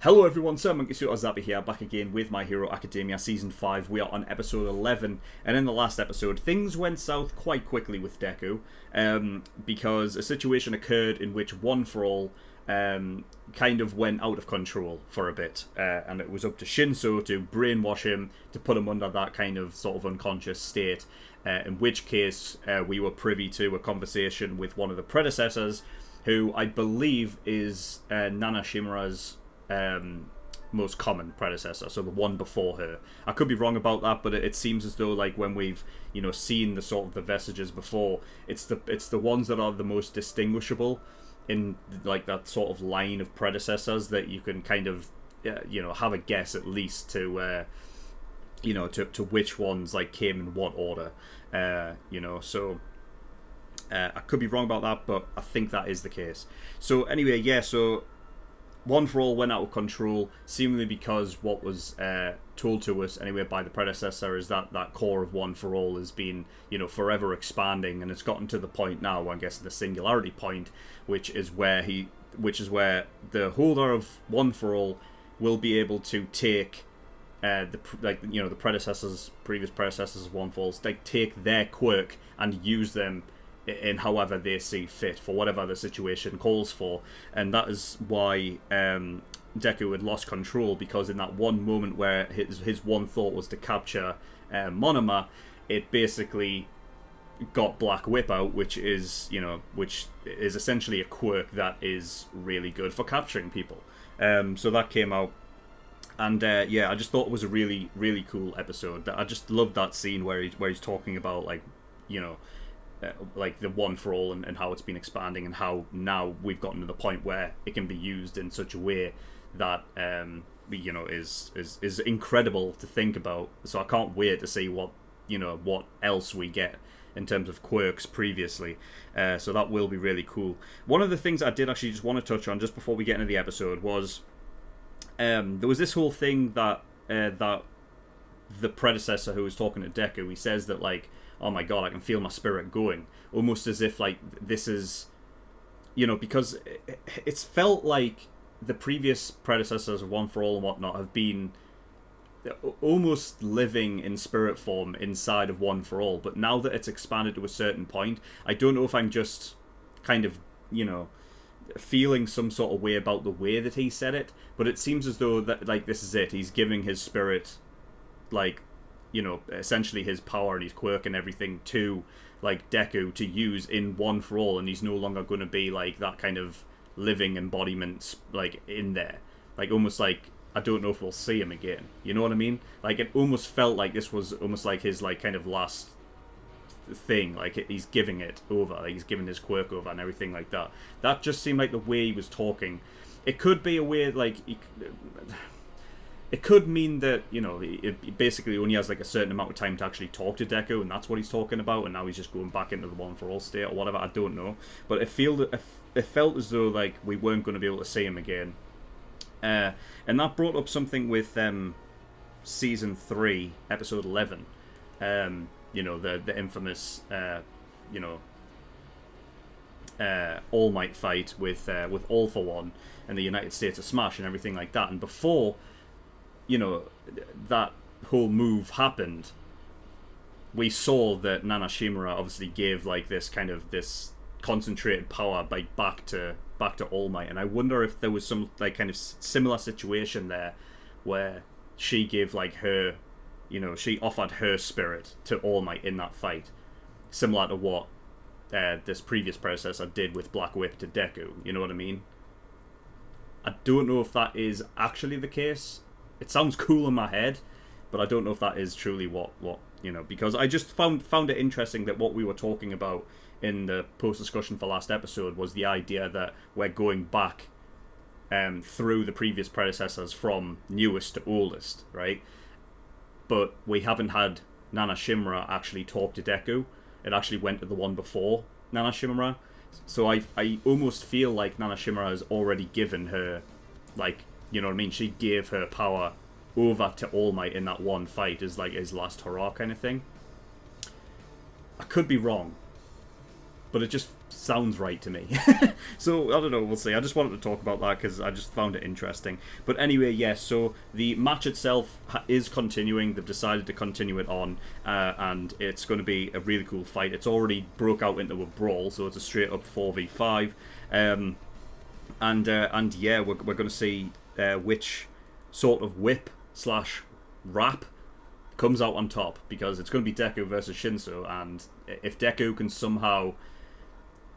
Hello everyone, SirMonkeySuit here, back again with My Hero Academia Season 5. We are on episode 11, and in the last episode, things went south quite quickly with Deku, because a situation occurred in which One For All kind of went out of control for a bit, and it was up to Shinso to brainwash him, to put him under that kind of sort of unconscious state, in which case we were privy to a conversation with one of the predecessors, who I believe is Nana Shimura's most common predecessor, so the one before her. I could be wrong about that, but it seems as though, like, when we've seen the sort of the vestiges before, it's the ones that are the most distinguishable in like that sort of line of predecessors that you can kind of have a guess at least to to which ones like came in what order. So I could be wrong about that, but I think that is the case. So anyway, yeah, so One For All went out of control, seemingly because what was told to us anyway by the predecessor is that core of One For All has been, forever expanding, and it's gotten to the point now, I guess, the singularity point, which is where the holder of One For All will be able to take the previous predecessors of One For All, take their quirk and use them in however they see fit, for whatever the situation calls for. And that is why Deku had lost control, because in that one moment where his one thought was to capture Monoma, it basically got Black Whip out, which is essentially a quirk that is really good for capturing people. So that came out, and I just thought it was a really, really cool episode. I just loved that scene where he's talking about like the One For All and how it's been expanding, and how now we've gotten to the point where it can be used in such a way that is incredible to think about. So I can't wait to see what else we get in terms of quirks previously. So that will be really cool. One of the things I did actually just want to touch on just before we get into the episode was there was this whole thing that the predecessor who was talking to Deku, he says that, like, oh my god, I can feel my spirit going. Almost as if, like, this is, because it's felt like the previous predecessors of One For All and whatnot have been almost living in spirit form inside of One For All. But now that it's expanded to a certain point, I don't know if I'm just kind of, feeling some sort of way about the way that he said it. But it seems as though that, like, this is it. He's giving his spirit, like, essentially his power and his quirk and everything to, like, Deku to use in One For All, and he's no longer going to be, like, that kind of living embodiment, like, in there. Like, almost like, I don't know if we'll see him again. You know what I mean? Like, it almost felt like this was almost like his, like, kind of last thing. Like, he's giving it over. Like, he's giving his quirk over and everything like that. That just seemed like the way he was talking. It could be a way, like, it could mean that, it basically only has, like, a certain amount of time to actually talk to Deku, and that's what he's talking about, and now he's just going back into the One For All state or whatever. I don't know. But it felt as though, like, we weren't going to be able to see him again. And that brought up something with Season 3, Episode 11. The infamous, All Might fight with All For One and the United States of Smash and everything like that. And before that whole move happened, we saw that Nana Shimura obviously gave, like, this concentrated power back to All Might, and I wonder if there was some, like, kind of similar situation there where she gave, like, her, she offered her spirit to All Might in that fight, similar to what this previous predecessor did with Black Whip to Deku. You know what I mean? I don't know if that is actually the case. It sounds cool in my head, but I don't know if that is truly what because I just found it interesting that what we were talking about in the post-discussion for last episode was the idea that we're going back through the previous predecessors from newest to oldest, right? But we haven't had Nana Shimura actually talk to Deku. It actually went to the one before Nana Shimura. So I almost feel like Nana Shimura has already given her, like, you know what I mean? She gave her power over to All Might in that one fight as, like, his last hurrah kind of thing. I could be wrong. but it just sounds right to me. So, I don't know, we'll see. I just wanted to talk about that because I just found it interesting. But anyway, yes, so the match itself is continuing. They've decided to continue it on, and it's going to be a really cool fight. It's already broke out into a brawl, so it's a straight up 4v5. And yeah, we're going to see which sort of whip / rap comes out on top, because it's going to be Deku versus Shinso, and if Deku can somehow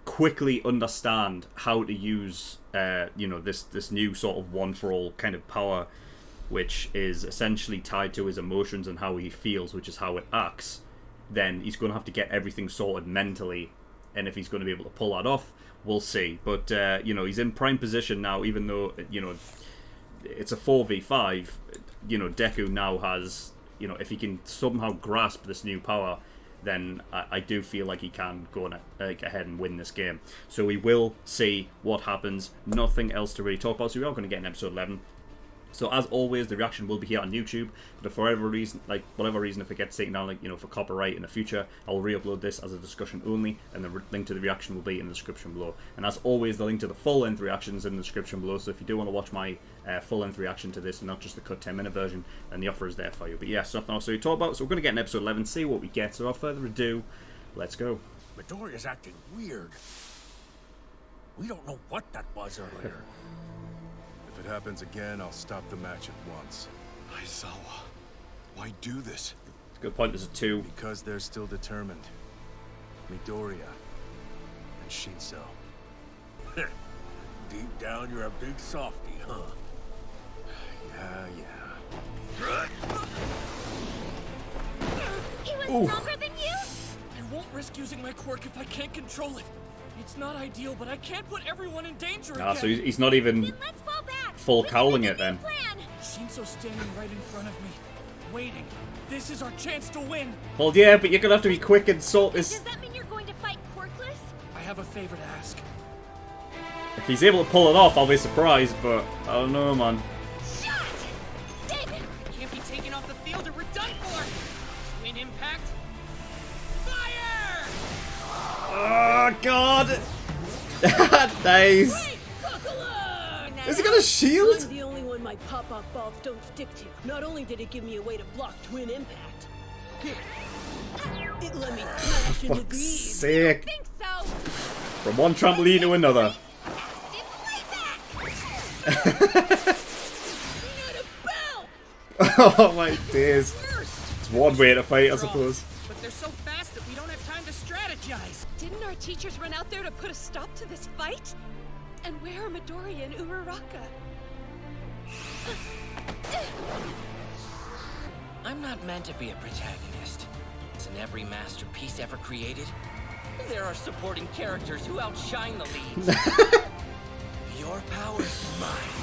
quickly understand how to use this new sort of one for all kind of power, which is essentially tied to his emotions and how he feels, which is how it acts, then he's going to have to get everything sorted mentally, and if he's going to be able to pull that off, we'll see. But he's in prime position now, even though it's a 4v5. Deku now has, if he can somehow grasp this new power, then I do feel like he can go on ahead and win this game. So we will see what happens. Nothing else to really talk about, so we are going to get in episode 11. So as always, the reaction will be here on YouTube, but for whatever reason, if it gets taken down, for copyright in the future, I'll re-upload this as a discussion only, and the link to the reaction will be in the description below. And as always, the link to the full-length reaction is in the description below, so if you do want to watch my full-length reaction to this, and not just the cut 10-minute version, then the offer is there for you. But yeah, so nothing else to talk about, so we're going to get in episode 11, see what we get. So without further ado, let's go. Midoriya's acting weird. We don't know what that was earlier. If it happens again, I'll stop the match at once. Aizawa, why do this? Good point, there's a 2. Because they're still determined. Midoriya and Shinso. Deep down, you're a big softie, huh? Yeah. He was stronger than you? I won't risk using my quirk if I can't control it. It's not ideal, but I can't put everyone in danger again. So he's not even Then let's fall back. full cowling it then. Shinso's standing right in front of me, waiting. This is our chance to win. Well, yeah, but you're going to have to be quick and sort this. Does that mean you're going to fight quirkless? I have a favor to ask. If he's able to pull it off, I'll be surprised, but I don't know, man. Shot! David! Can't be taken off the field or we're done for. Twin impact. Fire! Oh, God! Nice! Is he got a shield? I'm the only one my pop-off balls don't stick to. Not only did it give me a way to block twin impact, it let me smash into Fuck's these. sake. I think so. From one trampoline to another. Oh my days. It's one way to fight, I suppose. But they're so fast that we don't have time to strategize. Didn't our teachers run out there to put a stop to this fight? And where are Midoriya and Uraraka? I'm not meant to be a protagonist. In every masterpiece ever created, there are supporting characters who outshine the leads. Your power's mine.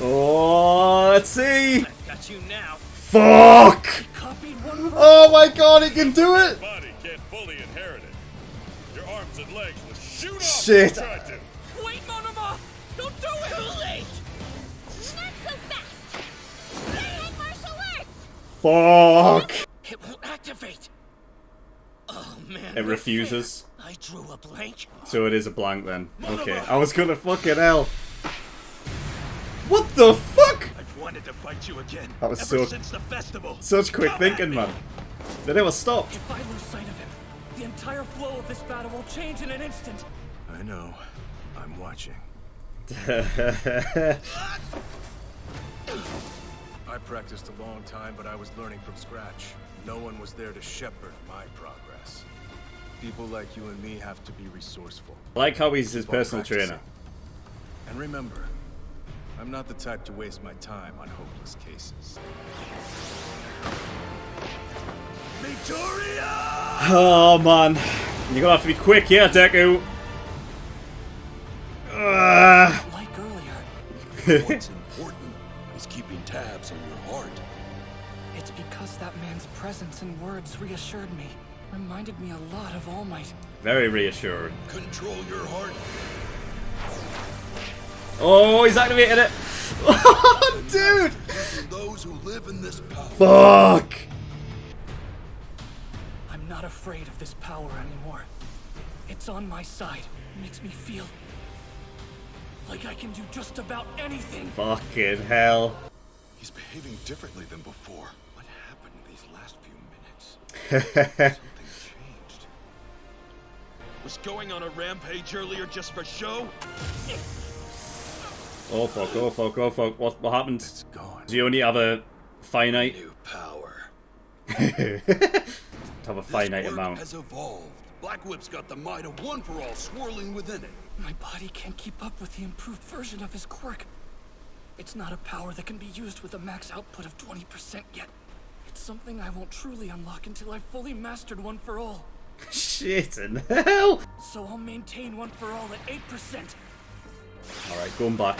Oh, let's see. I've got you now. Fuck! Copied one. Oh my God, he can do it! Body can't fully inherit it. Your arms and legs will shoot off Shit. if you try to. Wait, Monoma! Don't do it! Too late! Not so fast. They had martial arts. Fuck! It won't activate. Oh man. It refuses. I drew a blank. So it is a blank then. Okay, I was gonna fucking hell. What the fuck? I've wanted to fight you again. That was ever so- since the festival. Such quick Come at thinking, me. man. They never stopped. If I lose sight of him, the entire flow of this battle will change in an instant. I know. I'm watching. I practiced a long time, but I was learning from scratch. No one was there to shepherd my progress. People like you and me have to be resourceful. I like how he's his while personal practicing. trainer. And remember, I'm not the type to waste my time on hopeless cases. Midoriya! Oh man, you're gonna have to be quick here, Deku. Like earlier. What's important is keeping tabs on your heart. It's because that man's presence and words reassured me. Reminded me a lot of All Might. Very reassuring. Control your heart. Oh, he's activated it. Oh, dude. Those who live in this power. Fuck. I'm not afraid of this power anymore. It's on my side. It makes me feel like I can do just about anything. Fucking hell. He's behaving differently than before. What happened these last few minutes? Something changed. Was going on a rampage earlier just for show? Oh fuck, oh fuck, oh fuck. What happened? It's gone. Do you only have a finite? New power. Have a finite This quirk amount. has evolved. Black Whip's got the might of one for all swirling within it. My body can't keep up with the improved version of his quirk. It's not a power that can be used with a max output of 20% yet. It's something I won't truly unlock until I've fully mastered One For All. Shit in hell! So I'll maintain One For All at 8%. Alright, going back.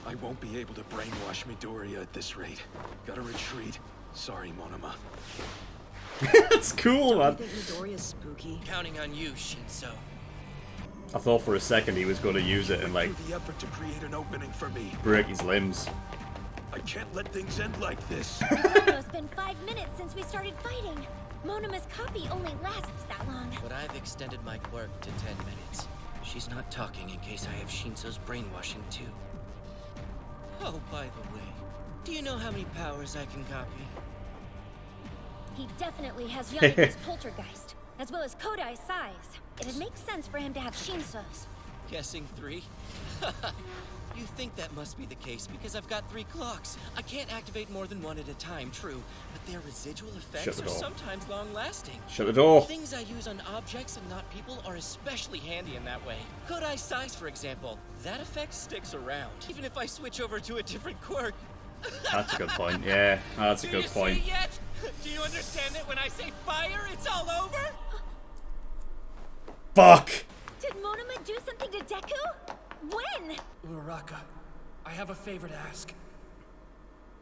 I won't be able to brainwash Midoriya at this rate. Gotta retreat. Sorry, Monoma. That's cool, man. You think Midoriya's spooky? Counting on you, Shinso. I thought for a second he was going to use it and like Through the effort to create an opening for me. break his limbs. I can't let things end like this. It's almost been 5 minutes since we started fighting. Monoma's copy only lasts that long. But I've extended my quirk to 10 minutes. She's not talking in case I have Shinso's brainwashing too. Oh, by the way, do you know how many powers I can copy? He definitely has Yamagi's poltergeist, as well as Kodai's size. It'd make sense for him to have Shinso's. Guessing 3? You think that must be the case because I've got 3 clocks. I can't activate more than one at a time, true, but their residual Shut effects the are door. sometimes long-lasting. Shut the door. Things I use on objects and not people are especially handy in that way. Kodai's size, for example, that effect sticks around, even if I switch over to a different quirk. That's a good point. Yeah, that's a Do good you point. see yet? Do you understand that when I say fire, it's all over? Fuck! Did Monoma do something to Deku? When? Uraraka, I have a favor to ask.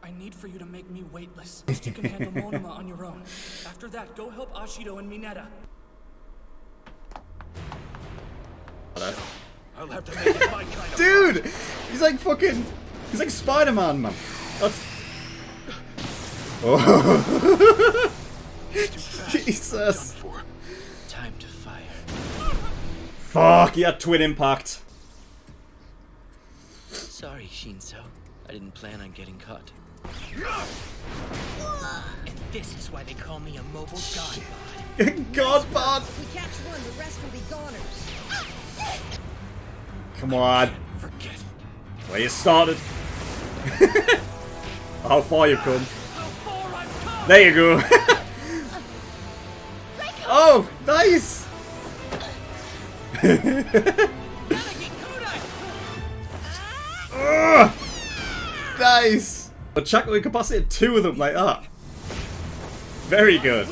I need for you to make me weightless. First you can handle Monoma on your own. After that, go help Ashido and Mineta. I'll have to make it my kind of Dude! He's like fucking... He's like Spider-Man, man. That's... Oh. Jesus. Done for. Time to fire. Fuck, he had twin impact. Sorry, Shinso. I didn't plan on getting caught. And this is why they call me a mobile god. God, bad. If we catch one, the rest will be goners. Come on. Forget. Where you started. How far you've come. There you go. Oh, nice. Nice. But Chuck, we incapacitated 2 of them like that. Very good.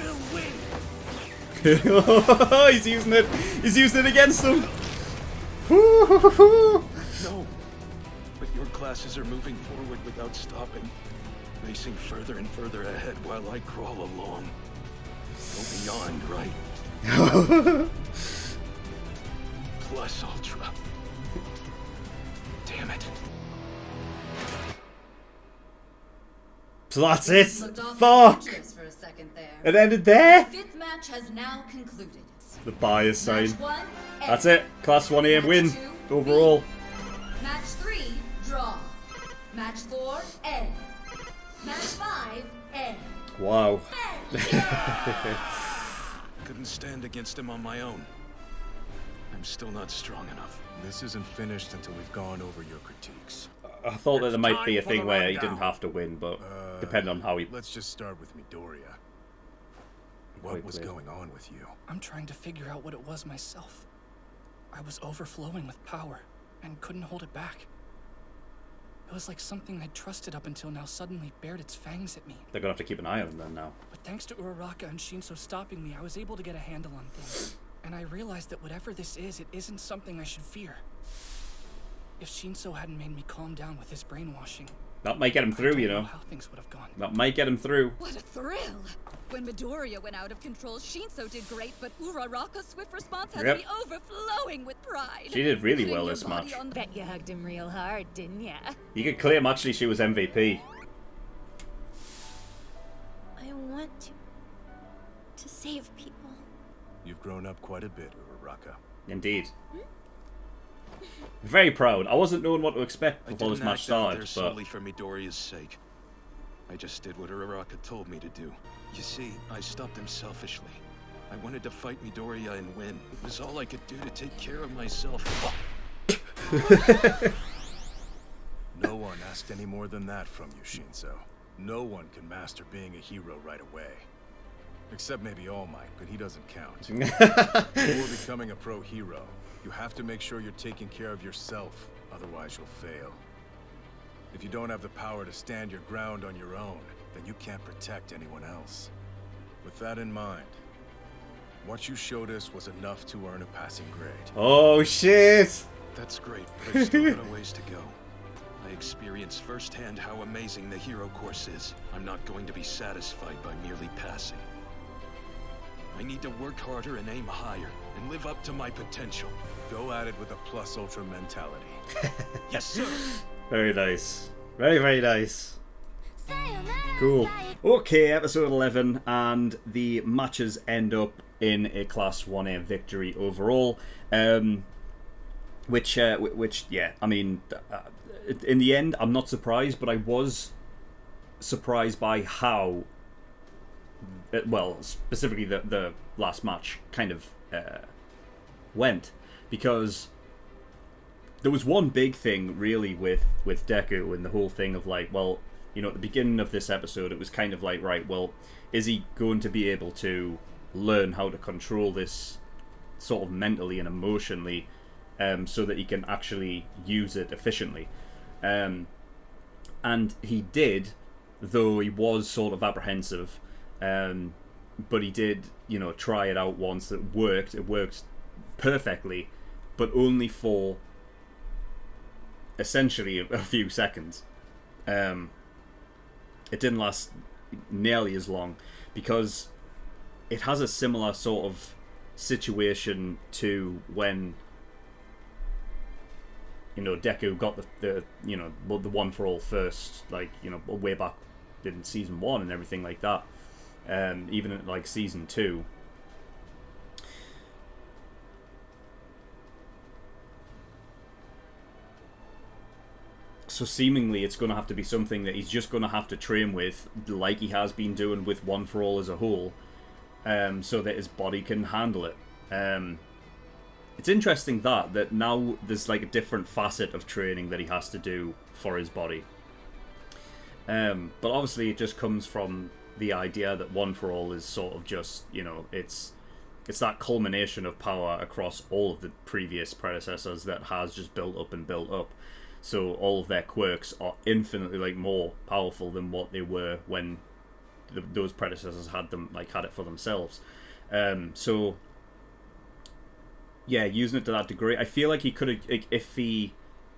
He's using it. He's using it against them. No. But your classes are moving forward without stopping. Racing further and further ahead while I crawl along. Go beyond, right? Plus Ultra. Damn it. So that's it. Looked awfully Fuck. adventurous for a second there. It ended there. Fifth match has now concluded. The bias sign. Match 1, That's it. Class 1A win Match 2, overall. B. Match 3, draw. Match 4, N. Match 5, N. Wow. Couldn't stand against him on my own. I'm still not strong enough. This isn't finished until we've gone over your critiques. I thought that there might be a It's time thing for the where he rundown. didn't have to win, but depending on how he... Let's just start with Midoriya. What was going on with you? I'm trying to figure out what it was myself. I was overflowing with power and couldn't hold it back. It was like something I'd trusted up until now suddenly bared its fangs at me. They're gonna have to keep an eye on him then now. But thanks to Uraraka and Shinso stopping me, I was able to get a handle on things. And I realized that whatever this is, it isn't something I should fear. If Shinso hadn't made me calm down with his brainwashing, That might get him through, you I don't know. how things would have gone. That might get him through. What a thrill! When Midoriya went out of control, Shinso did great, but Uraraka's swift response has Yep. me overflowing with pride. She did really Putting well your this body match. on- Bet you hugged him real hard, didn't ya? You could claim actually she was MVP. I want to save people. You've grown up quite a bit, Uraraka. Indeed. Very proud. I wasn't knowing what to expect before this match started, there solely for Midoriya's sake. I just did what Uraraka told me to do. You see, I stopped him selfishly. I wanted to fight Midoriya and win. It was all I could do to take care of myself. No one asked any more than that from you, Shinso. No one can master being a hero right away. Except maybe All Might, but he doesn't count. Before becoming a pro hero, you have to make sure you're taking care of yourself, otherwise you'll fail. If you don't have the power to stand your ground on your own, then you can't protect anyone else. With that in mind, what you showed us was enough to earn a passing grade. Oh shit! That's great, but I've still got a ways to go. I experienced firsthand how amazing the hero course is. I'm not going to be satisfied by merely passing. I need to work harder and aim higher, and live up to my potential. Go at it with a plus ultra mentality. Yes, sir! Very nice. Very, very nice. Cool. Okay, episode 11, and the matches end up in a Class 1A victory overall. Which, yeah, I mean, in the end, I'm not surprised, but I was surprised by how, well, specifically the last match kind of went, because there was one big thing really with Deku and the whole thing of like, well, you know, at the beginning of this episode, it was kind of like, right, well, is he going to be able to learn how to control this sort of mentally and emotionally, so that he can actually use it efficiently? And he did, though he was sort of apprehensive, but he did, you know, try it out once. It worked perfectly, but only for essentially a few seconds. It didn't last nearly as long, because it has a similar sort of situation to when, you know, Deku got the you know, the One for All first, like, you know, way back in season 1 and everything like that. Even in like season 2. So seemingly it's going to have to be something that he's just going to have to train with, like he has been doing with One for All as a whole, so that his body can handle it. It's interesting that now there's like a different facet of training that he has to do for his body. But obviously it just comes from the idea that One for All is sort of just, you know, it's that culmination of power across all of the previous predecessors that has just built up and built up. So all of their quirks are infinitely like more powerful than what they were when those predecessors had it for themselves. So yeah, using it to that degree, I feel like he could have, if he,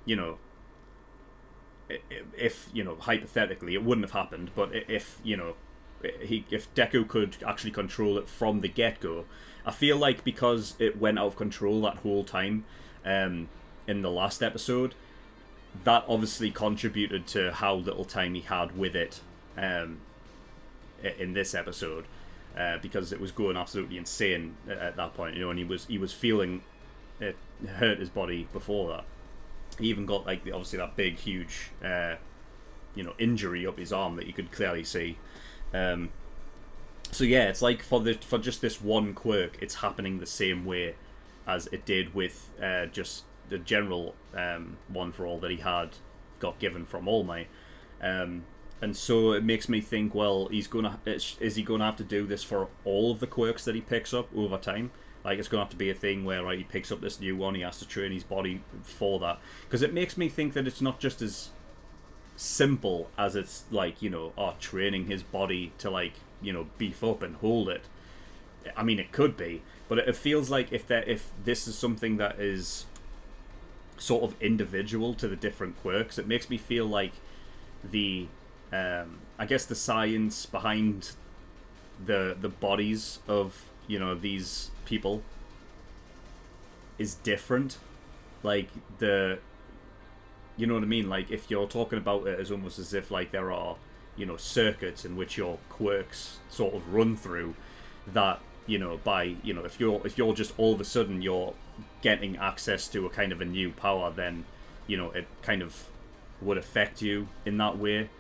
you know, hypothetically it wouldn't have happened, but if, you know, if Deku could actually control it from the get-go, I feel like because it went out of control that whole time, in the last episode, that obviously contributed to how little time he had with it in this episode, because it was going absolutely insane at that point, you know, and he was feeling it hurt his body before that. He even got like obviously that big huge you know, injury up his arm that you could clearly see. So yeah, it's like for just this one quirk, it's happening the same way as it did with just the general One for All that he had got given from All Might. And so it makes me think, well, is he gonna have to do this for all of the quirks that he picks up over time? Like, it's gonna have to be a thing where, right, he picks up this new one, he has to train his body for that, because it makes me think that it's not just as simple as it's like, you know, training his body to, like, you know, beef up and hold it. I mean, it could be, but it feels like if this is something that is sort of individual to the different quirks, it makes me feel like the I guess the science behind the bodies of, you know, these people is different. Like, you know what I mean? Like, if you're talking about it as almost as if like there are, you know, circuits in which your quirks sort of run through, that you know, by, you know, if you're just all of a sudden you're getting access to a kind of a new power, then, you know, it kind of would affect you in that way.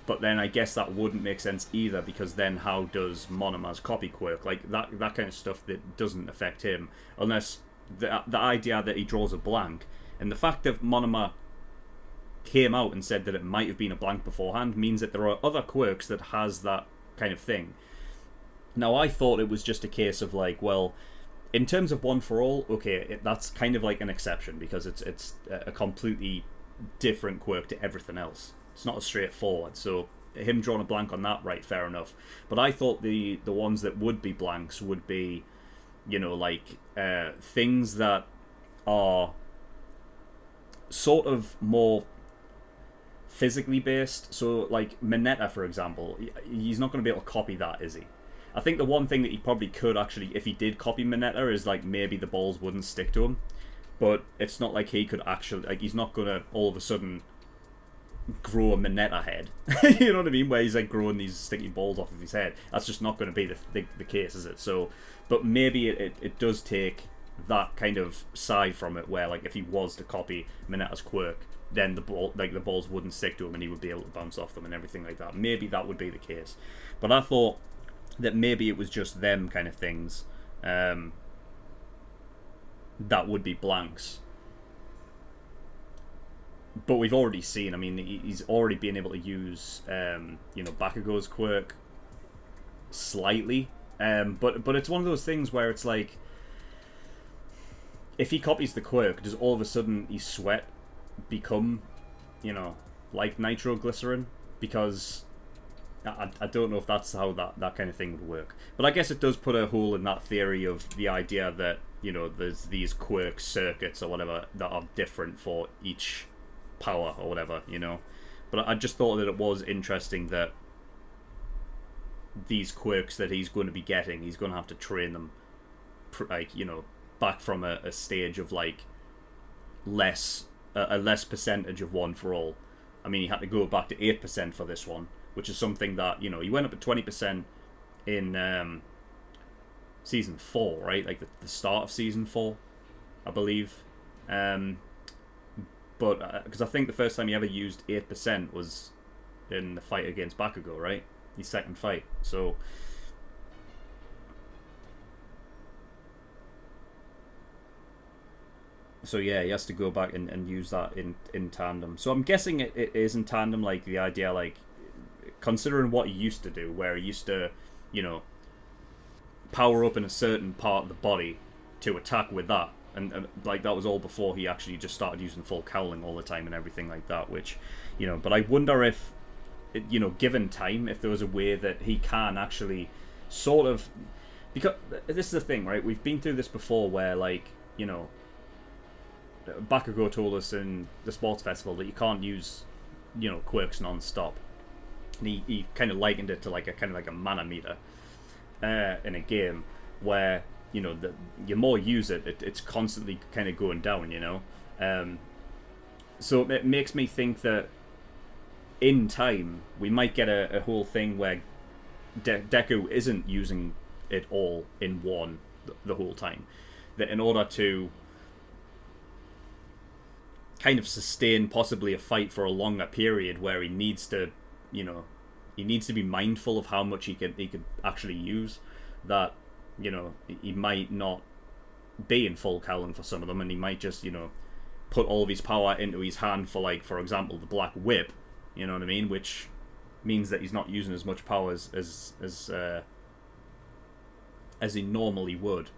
But then I guess that wouldn't make sense either, because then how does Monoma's copy Quirk? Like, that kind of stuff that doesn't affect him, unless the idea that he draws a blank, and the fact that Monoma came out and said that it might have been a blank beforehand means that there are other Quirks that has that kind of thing. Now, I thought it was just a case of like, well, in terms of One for All, okay, that's kind of like an exception, because it's a completely different Quirk to everything else. It's not as straightforward, so him drawing a blank on that, right, fair enough. But I thought the ones that would be blanks would be, you know, like things that are sort of more physically based. So like Mineta, for example, he's not going to be able to copy that, is he? I think the one thing that he probably could actually, if he did copy Mineta, is like maybe the balls wouldn't stick to him. But it's not like he could actually, like, he's not going to all of a sudden grow a Mineta head. You know what I mean? Where he's like growing these sticky balls off of his head. That's just not going to be the case, is it? So, but maybe it does take that kind of side from it, where like if he was to copy Mineta's Quirk, then the balls wouldn't stick to him and he would be able to bounce off them and everything like that. Maybe that would be the case. But I thought that maybe it was just them kind of things that would be blanks. But we've already seen, I mean, he's already been able to use, you know, Bakugo's Quirk slightly. But it's one of those things where it's like, if he copies the Quirk, does all of a sudden his sweat become, you know, like nitroglycerin? Because I don't know if that's how that kind of thing would work. But I guess it does put a hole in that theory of the idea that, you know, there's these Quirk circuits or whatever that are different for each power or whatever, you know. But I just thought that it was interesting that these Quirks that he's going to be getting, he's going to have to train them, like, you know, back from a stage of like a less percentage of One for All. I mean, he had to go back to 8% for this one, which is something that, you know, he went up at 20% in season 4, right? Like the start of season 4, I believe. But because I think the first time he ever used 8% was in the fight against Bakugo, right? His second fight. So yeah, he has to go back and use that in tandem. So I'm guessing it is in tandem, like the idea, like considering what he used to do, where he used to, you know, power up in a certain part of the body to attack with that. And like that was all before he actually just started using full cowling all the time and everything like that, which, you know, but I wonder if, you know, given time, if there was a way that he can actually sort of, because this is the thing, right? We've been through this before where, like, you know, Bakugo told us in the sports festival that you can't use, you know, Quirks non-stop. And he kind of likened it to like a kind of like a mana meter in a game where, you know, the more you use it, it's constantly kind of going down, you know. So it makes me think that in time we might get a whole thing where Deku isn't using it all in one the whole time. That in order to kind of sustain possibly a fight for a longer period where he needs to, you know, he needs to be mindful of how much he could actually use, that, you know, he might not be in full cowling for some of them, and he might just, you know, put all of his power into his hand for, like, for example, the Black Whip, you know what I mean, which means that he's not using as much power as he normally would.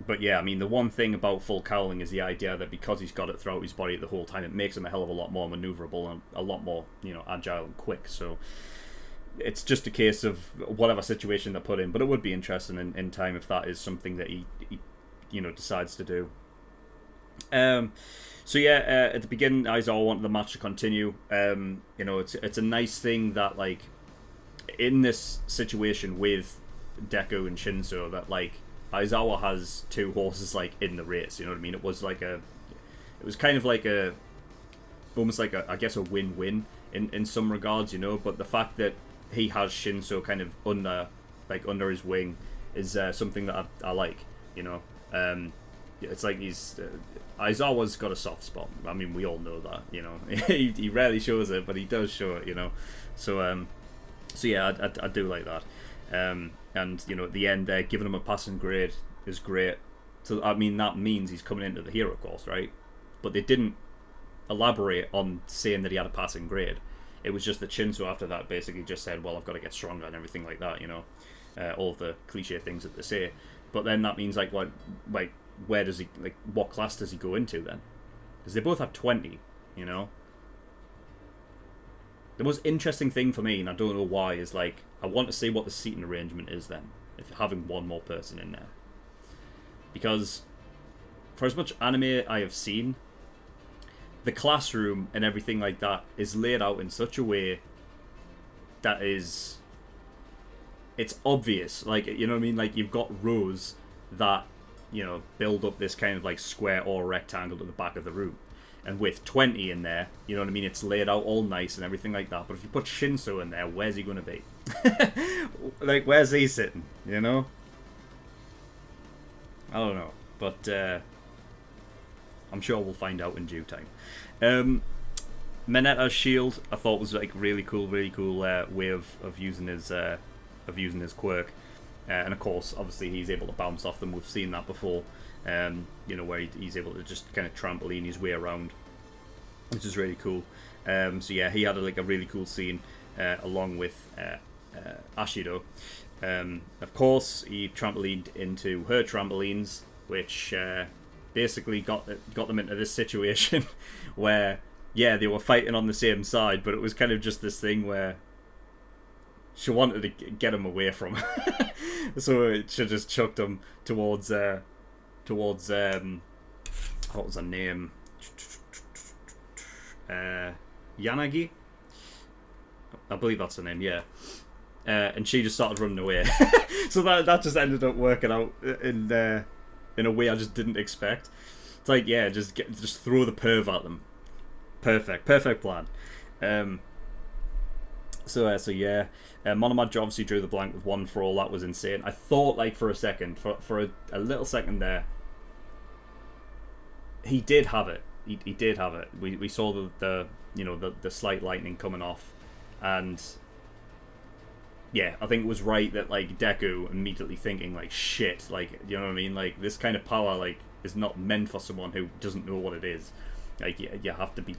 But yeah, I mean, the one thing about full cowling is the idea that because he's got it throughout his body the whole time, it makes him a hell of a lot more maneuverable and a lot more, you know, agile and quick. So it's just a case of whatever situation they put in. But it would be interesting in time if that is something that he you know, decides to do. So yeah, at the beginning, Aizawa wanted the match to continue. You know, it's a nice thing that, like, in this situation with Deku and Shinso, that, like, Aizawa has two horses, like, in the race, you know what I mean? It was kind of like almost like I guess a win-win in some regards, you know, but the fact that he has Shinso kind of under like under his wing is something that I like. You know, it's like he's Aizawa's got a soft spot. I mean, we all know that. You know, he rarely shows it, but he does show it. You know, so yeah, I do like that. And you know, at the end there, giving him a passing grade is great. So I mean, that means he's coming into the hero course, right? But they didn't elaborate on saying that he had a passing grade. It was just that Shinso after that basically just said, well, I've got to get stronger and everything like that, you know, all of the cliche things that they say. But then that means like where does he, like, what class does he go into then? Because they both have 20, you know. The most interesting thing for me, and I don't know why, is like I want to see what the seating arrangement is then, if having one more person in there. Because for as much anime I have seen, the classroom and everything like that is laid out in such a way that it's obvious. Like, you know what I mean? Like, you've got rows that, you know, build up this kind of like square or rectangle to the back of the room. And with 20 in there, you know what I mean? It's laid out all nice and everything like that. But if you put Shinso in there, where's he going to be? Like, where's he sitting? You know? I don't know. But I'm sure we'll find out in due time. Mineta's shield, I thought was like really cool way of using his quirk, and of course, obviously, he's able to bounce off them. We've seen that before, you know, where he's able to just kind of trampoline his way around, which is really cool. So yeah, he had a really cool scene along with Ashido. Of course, he trampolined into her trampolines, which basically got them into this situation where, yeah, they were fighting on the same side, but it was kind of just this thing where she wanted to get him away from her. So she just chucked him towards what was her name? Yanagi? I believe that's her name, yeah. And she just started running away. So that just ended up working out in a way I just didn't expect. It's like, yeah, just throw the perv at them. Perfect plan. So yeah, Monomad obviously drew the blank with 1 for all. That was insane. I thought, like, for a second, for a little second there, he did have it. He did have it. We saw the you know, the slight lightning coming off, and yeah, I think it was right that, like, Deku immediately thinking, like, shit, like, you know what I mean? Like, this kind of power, like, is not meant for someone who doesn't know what it is. Like, you have to be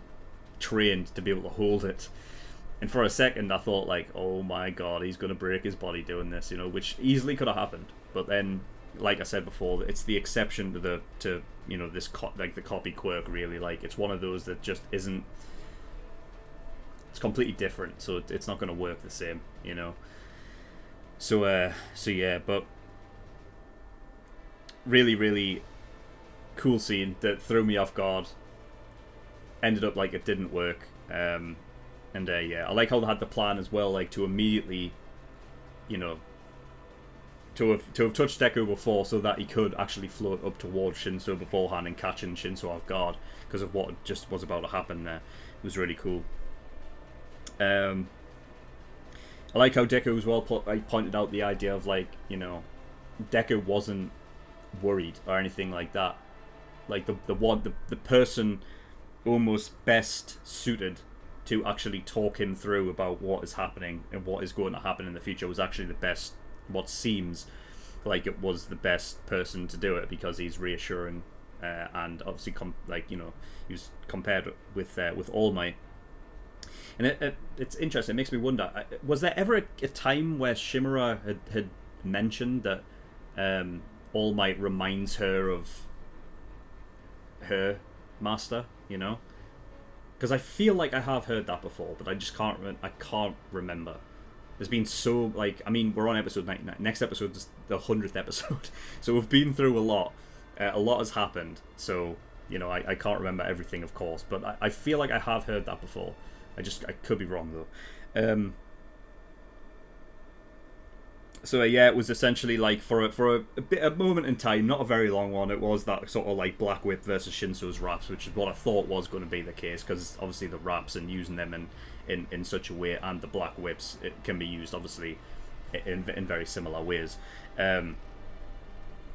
trained to be able to hold it. And for a second, I thought, like, oh my god, he's going to break his body doing this, you know, which easily could have happened. But then, like I said before, it's the exception to you know, this like the copy quirk, really. Like, it's one of those that just isn't. It's completely different, so it's not going to work the same, you know. So yeah, but really cool scene that threw me off guard. Ended up like it didn't work. And yeah, I like how they had the plan as well, like, to immediately, you know, to have touched Deku before, so that he could actually float up towards Shinso beforehand and catching Shinso off guard because of what just was about to happen there. It was really cool. I like how Deku as well pointed out the idea of, like, you know, Deku wasn't worried or anything like that. Like, the person almost best suited to actually talk him through about what is happening and what is going to happen in the future was actually the best, what seems like it was the best person to do it, because he's reassuring, and obviously like, you know, he was compared with All Might. And it's interesting. It makes me wonder, was there ever a time where Shimura had mentioned that All Might reminds her of her master, you know? Because I feel like I have heard that before, but I just can't remember. There's been so, like, I mean, we're on episode 99. Next episode is the 100th episode. So we've been through a lot. A lot has happened. So, you know, I can't remember everything, of course. But I feel like I have heard that before. I could be wrong, though. So yeah, it was essentially like for a moment in time, not a very long one. It was that sort of like Black Whip versus Shinso's raps, which is what I thought was going to be the case, because obviously the raps and using them in such a way, and the Black Whips, it can be used obviously in very similar ways.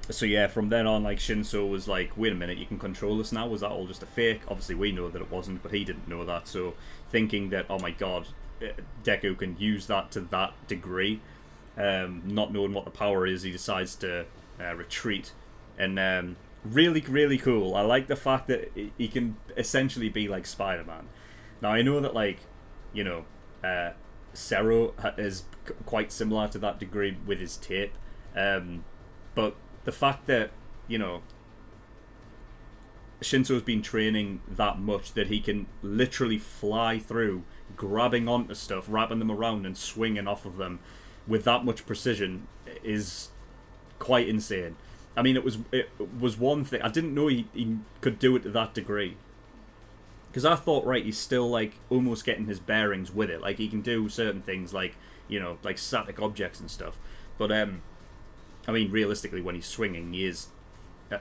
So yeah, from then on, like, Shinso was like, wait a minute, you can control this now? Was that all just a fake? Obviously we know that it wasn't, but he didn't know that. So thinking that, oh my god, Deku can use that to that degree, not knowing what the power is, he decides to retreat. And really, really cool. I like the fact that he can essentially be like Spider-Man. Now I know that, like, you know, Zero is quite similar to that degree with his tape, but the fact that, you know, Shinso's been training that much that he can literally fly through, grabbing onto stuff, wrapping them around and swinging off of them with that much precision is quite insane. I mean, it was one thing. I didn't know he could do it to that degree. Because I thought, right, he's still, like, almost getting his bearings with it. Like, he can do certain things, like, you know, like static objects and stuff. But, I mean, realistically, when he's swinging, he is,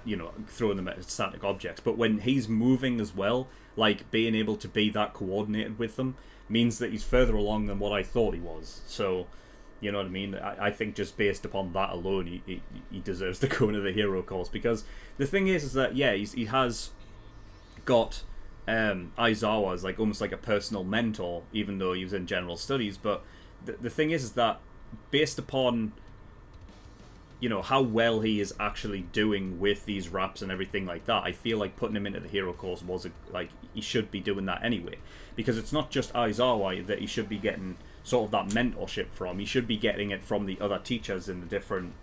you know, throwing them at static objects. But when he's moving as well, like, being able to be that coordinated with them means that he's further along than what I thought he was. So, you know what I mean? I think just based upon that alone, he deserves to go into the hero course. Because the thing is that, yeah, he has got Aizawa as, like, almost like a personal mentor, even though he was in general studies. But the thing is that based upon, you know, how well he is actually doing with these raps and everything like that, I feel like putting him into the hero course was like, he should be doing that anyway, because it's not just Aizawa that he should be getting sort of that mentorship from. He should be getting it from the other teachers in the different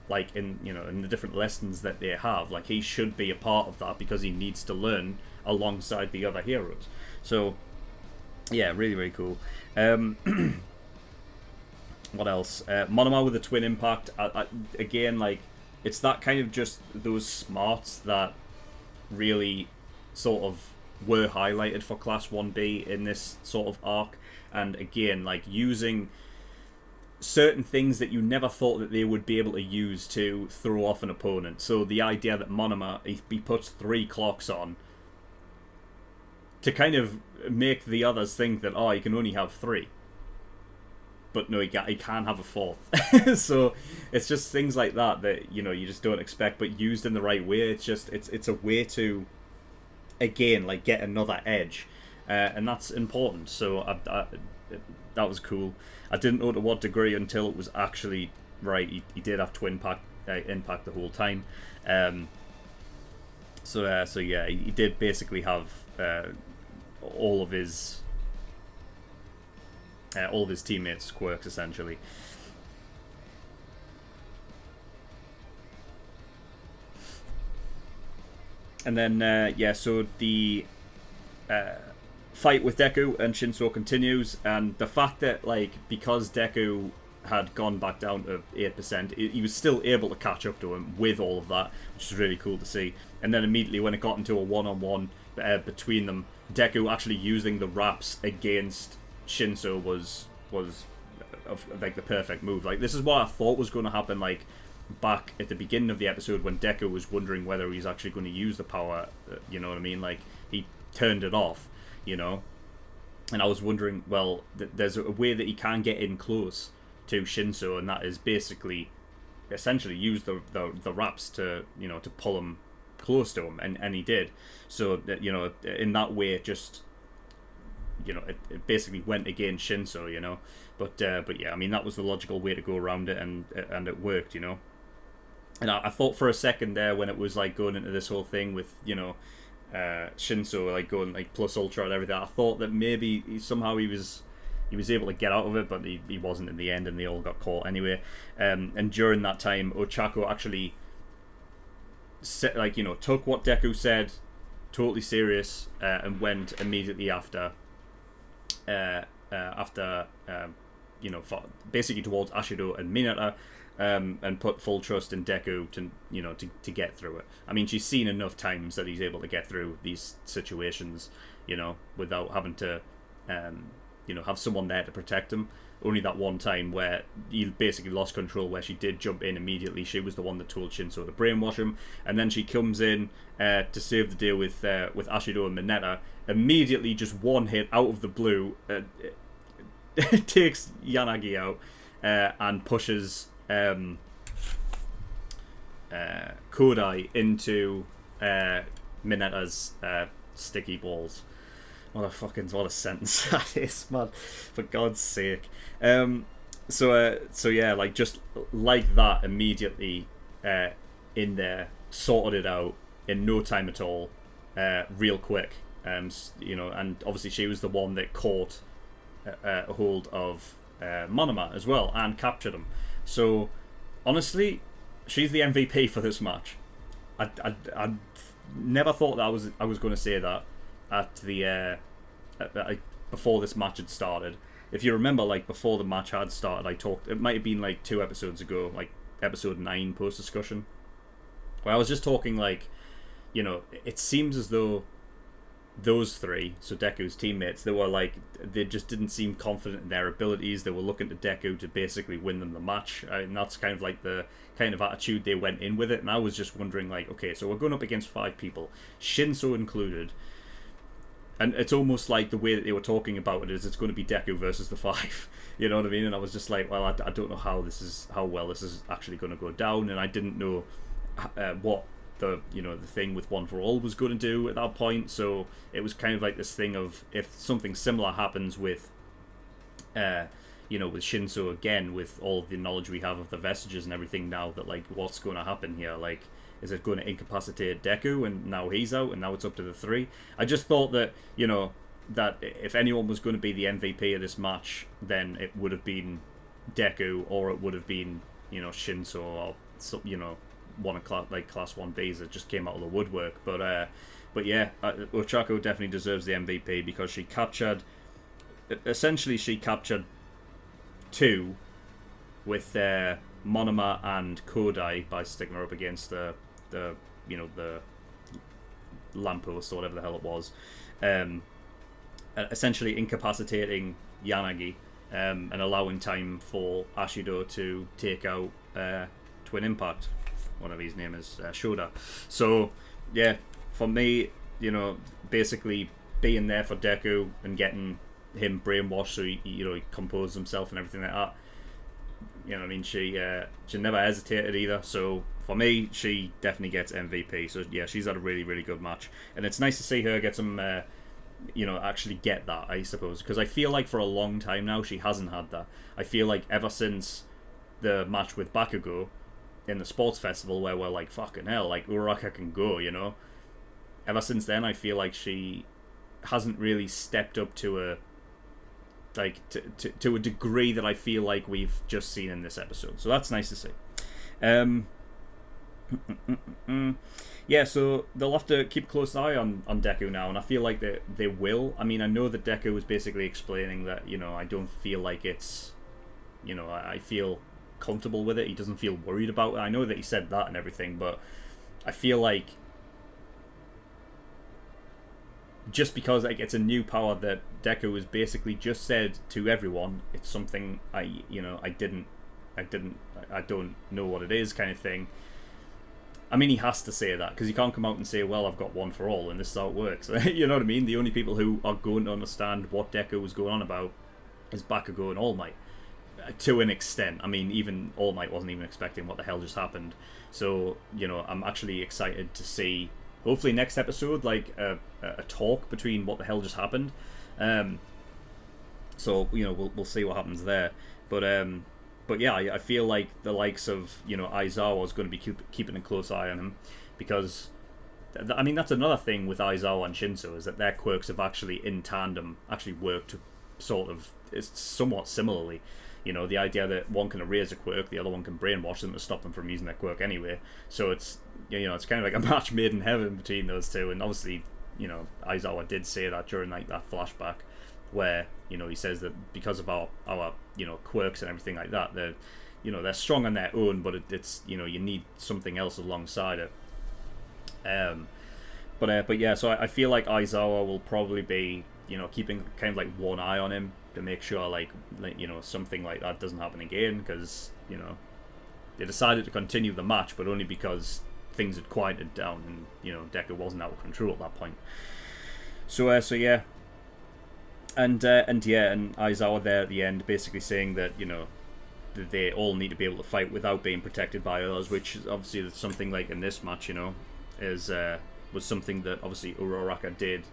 like, in, you know, in the different lessons that they have. Like, he should be a part of that because he needs to learn alongside the other heroes. So yeah, really, really cool. What else? Monoma with a twin impact. Again, like, it's that kind of just those smarts that really sort of were highlighted for Class 1B in this sort of arc. And again, like, using certain things that you never thought that they would be able to use to throw off an opponent. So the idea that Monoma, he puts 3 clocks on to kind of make the others think that, oh, you can only have 3. But no, he can't have a 4th. So it's just things like that you know, you just don't expect, but used in the right way, it's just it's a way to, again, like, get another edge, and that's important. So that was cool. I didn't know to what degree until it was actually right. He did have twin impact the whole time. So yeah, he did basically have all of his teammates' quirks, essentially. And then, yeah, so the fight with Deku and Shinso continues, and the fact that, like, because Deku had gone back down to 8%, he was still able to catch up to him with all of that, which is really cool to see. And then immediately when it got into a one-on-one between them, Deku actually using the wraps against Shinso was like the perfect move. Like, this is what I thought was going to happen, like, back at the beginning of the episode when Deku was wondering whether he's actually going to use the power, you know what I mean? Like, he turned it off, you know? And I was wondering, well, there's a way that he can get in close to Shinso, and that is basically, essentially use the wraps to, you know, to pull him close to him, and he did. So, you know, in that way, it just, you know, it basically went against Shinso, you know. But yeah, I mean, that was the logical way to go around it, and it worked, you know. And I thought for a second there, when it was like going into this whole thing with, you know, Shinso like going like plus ultra and everything, I thought that maybe somehow he was able to get out of it, but he wasn't in the end, and they all got caught anyway. And during that time, Ochako actually like, you know, took what Deku said totally serious, and went immediately after you know, basically towards Ashido and Mineta, and put full trust in Deku to, you know, to get through it. I mean, she's seen enough times that he's able to get through these situations, you know, without having to you know, have someone there to protect him. Only that one time where he basically lost control, where she did jump in immediately. She was the one that told Shinso to brainwash him, and then she comes in to save the day with Ashido and Mineta. Immediately, just one hit out of the blue, takes Yanagi out and pushes Kodai into Mineta's sticky balls. What a sentence that is, man! For God's sake. So yeah, like just like that, immediately in there, sorted it out in no time at all, real quick. You know, and obviously she was the one that caught a hold of Monoma as well and captured him. So honestly, she's the MVP for this match. I never thought that I was going to say that at the before this match had started. If you remember, like before the match had started, I talked. It might have been like 2 episodes ago, like episode 9 post discussion, where I was just talking like, you know, it seems as though those 3, so Deku's teammates, they just didn't seem confident in their abilities. They were looking to Deku to basically win them the match, and that's kind of like the kind of attitude they went in with it. And I was just wondering, like, okay, so we're going up against 5 people, Shinso included, and it's almost like the way that they were talking about it is it's going to be Deku versus the 5. You know what I mean? And I was just like, well, I don't know how well this is actually going to go down, and I didn't know what the thing with One for All was going to do at that point. So it was kind of like this thing of, if something similar happens with with Shinso again, with all of the knowledge we have of the vestiges and everything now, that like what's going to happen here? Like, is it going to incapacitate Deku and now he's out and now it's up to the 3? I just thought that, you know, that if anyone was going to be the MVP of this match, then it would have been Deku, or it would have been, you know, Shinso, or one of class 1Bs that just came out of the woodwork. But yeah, Ochako definitely deserves the MVP because she captured 2 with Monoma and Kodai by sticking her up against the lamppost or whatever the hell it was, essentially incapacitating Yanagi and allowing time for Ashido to take out Twin Impact, whatever his name is, Shoda. So yeah, for me, you know, basically being there for Deku and getting him brainwashed so he composed himself and everything like that. You know what I mean? She never hesitated either. So for me, she definitely gets MVP. So yeah, she's had a really, really good match, and it's nice to see her get some actually get that, I suppose, because I feel like for a long time now she hasn't had that. I feel like ever since the match with Bakugo in the sports festival, where we're like, fucking hell, like Uraraka can go, you know. Ever since then, I feel like she hasn't really stepped up to a to a degree that I feel like we've just seen in this episode. So that's nice to see. Yeah, so they'll have to keep a close eye on Deku now, and I feel like they will. I mean, I know that Deku was basically explaining that, you know, I don't feel like it's, you know, I feel comfortable with it. He doesn't feel worried about it. I know that he said that and everything, but I feel like just because like it's a new power that Deku has basically just said to everyone, it's something I don't know what it is, kind of thing. I mean, he has to say that because he can't come out and say, well, I've got One for All and this is how it works. You know what I mean? The only people who are going to understand what Deku was going on about is Bakugo and All Might, to an extent. I mean, even All Might wasn't even expecting what the hell just happened. So, you know, I'm actually excited to see, hopefully next episode, like a talk between what the hell just happened. So, you know, we'll see what happens there. But yeah, I feel like the likes of, you know, Aizawa is going to be keeping a close eye on him, because I mean, that's another thing with Aizawa and Shinso, is that their quirks have actually in tandem actually worked sort of somewhat similarly. You know, the idea that one can erase a quirk, the other one can brainwash them to stop them from using their quirk anyway. So it's, you know, it's kind of like a match made in heaven between those two. And obviously, you know, Aizawa did say that during like that flashback, where, you know, he says that because of our you know, quirks and everything like that, they're, you know, they're strong on their own, but it's, you know, you need something else alongside it. But yeah, so I feel like Aizawa will probably be, you know, keeping kind of like one eye on him to make sure like you know, something like that doesn't happen again, because, you know, they decided to continue the match, but only because things had quieted down and, you know, Deku wasn't out of control at that point. So yeah, And Aizawa there at the end basically saying that, you know, that they all need to be able to fight without being protected by others, which is obviously something like in this match, you know, was something that obviously Uraraka did,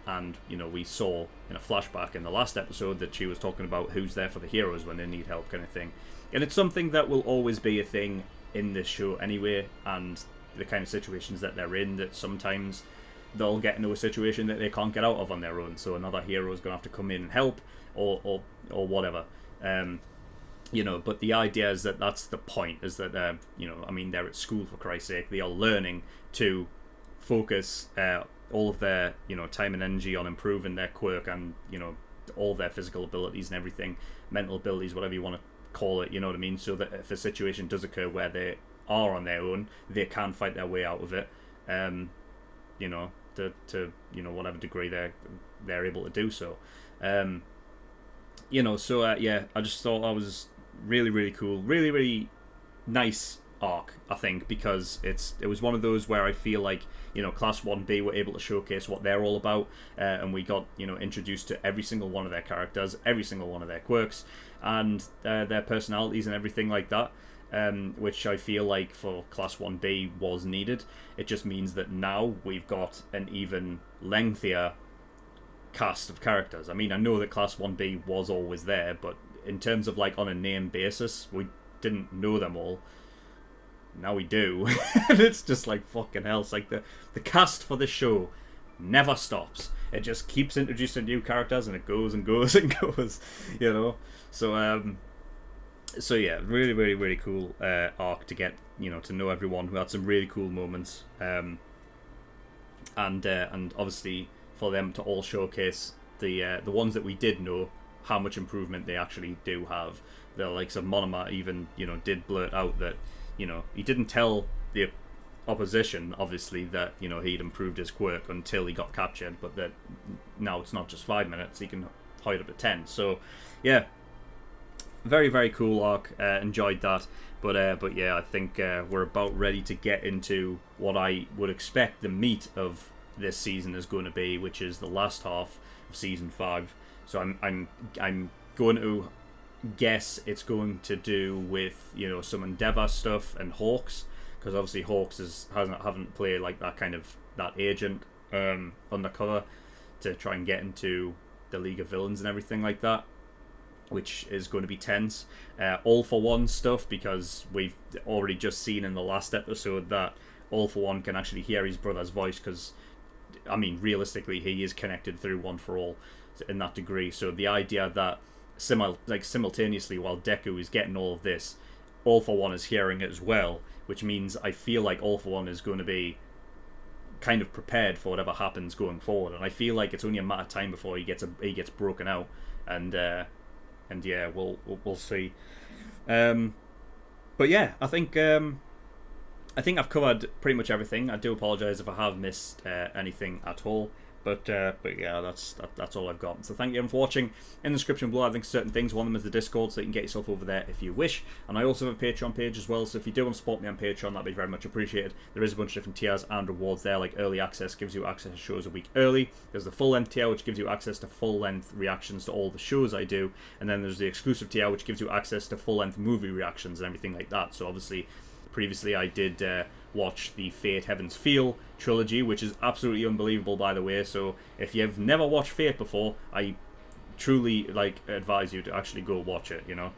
and, you know, we saw in a flashback in the last episode that she was talking about who's there for the heroes when they need help, kind of thing. And it's something that will always be a thing in this show anyway, and the kind of situations that they're in, that sometimes they'll get into a situation that they can't get out of on their own, so another hero is going to have to come in and help, or whatever. You know, but the idea is that that's the point, is that they're, you know, I mean, they're at school, for Christ's sake. They are learning to focus all of their, you know, time and energy on improving their quirk and, you know, all their physical abilities and everything, mental abilities, whatever you want to call it, you know what I mean? So that if a situation does occur where they are on their own, they can fight their way out of it, you know, to you know, whatever degree they're able to do so. You know, so yeah, I just thought that was really cool, really nice arc, I think, because it was one of those where I feel like, you know, Class 1B were able to showcase what they're all about, and we got, you know, introduced to every single one of their characters, every single one of their quirks, and their personalities and everything like that, which I feel like for Class 1B was needed. It just means that now we've got an even lengthier cast of characters. I mean, I know that Class 1B was always there, but in terms of, like, on a name basis, we didn't know them all. Now we do. And it's just like, fucking hell. It's like the cast for the show never stops. It just keeps introducing new characters, and it goes and goes and goes, you know. So so yeah, really cool arc to get, you know, to know everyone. Who had some really cool moments, and obviously for them to all showcase the ones that we did know, how much improvement they actually do have. The likes of Monoma even, you know, did blurt out that, you know, he didn't tell the opposition, obviously, that, you know, he'd improved his quirk until he got captured, but that now it's not just 5 minutes, he can hide up to 10. So yeah, very cool arc. Enjoyed that, but yeah, I think we're about ready to get into what I would expect the meat of this season is going to be, which is the last half of season 5. So I'm going to guess it's going to do with, you know, some Endeavor stuff and Hawks, because obviously Hawks haven't played like that agent undercover to try and get into the League of Villains and everything like that, which is going to be tense. All for One stuff, because we've already just seen in the last episode that All for One can actually hear his brother's voice, because, I mean, realistically, he is connected through One for All in that degree. So the idea that simultaneously while Deku is getting all of this, All for One is hearing it as well, which means I feel like All for One is going to be kind of prepared for whatever happens going forward, and I feel like it's only a matter of time before he gets broken out, and yeah, we'll see. But yeah, I think I've covered pretty much everything. I do apologise if I have missed anything at all. But yeah, that's all I've got. So thank you for watching. In the description below, I think certain things. One of them is the Discord, so you can get yourself over there if you wish. And I also have a Patreon page as well, so if you do want to support me on Patreon, that'd be very much appreciated. There is a bunch of different tiers and rewards there, like early access gives you access to shows a week early. There's the full-length tier, which gives you access to full-length reactions to all the shows I do. And then there's the exclusive tier, which gives you access to full-length movie reactions and everything like that. So obviously, previously I did watch the Fate Heaven's Feel trilogy, which is absolutely unbelievable, by the way. So if you've never watched Fate before, I truly advise you to actually go watch it, you know.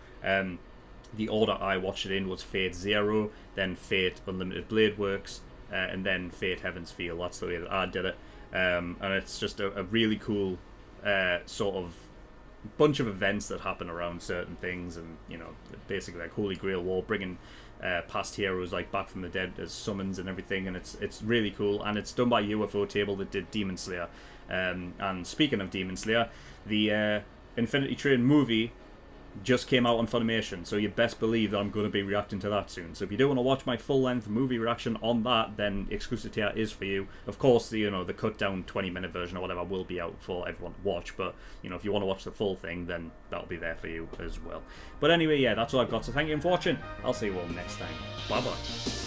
The order I watched it in was Fate Zero, then Fate Unlimited Blade Works, and then Fate Heaven's Feel. That's the way that I did it. And it's just a really cool sort of bunch of events that happen around certain things, and, you know, basically like Holy Grail War, bringing past heroes like back from the dead as summons and everything, and it's really cool, and it's done by UFO Table that did Demon Slayer. And speaking of Demon Slayer, the Infinity Train movie just came out on Funimation, so you best believe that I'm going to be reacting to that soon. So if you do want to watch my full-length movie reaction on that, then exclusive tier is for you. Of course, you know, the cut-down 20-minute version or whatever will be out for everyone to watch, but, you know, if you want to watch the full thing, then that'll be there for you as well. But anyway, yeah, that's all I've got, so thank you for watching. I'll see you all next time. Bye-bye.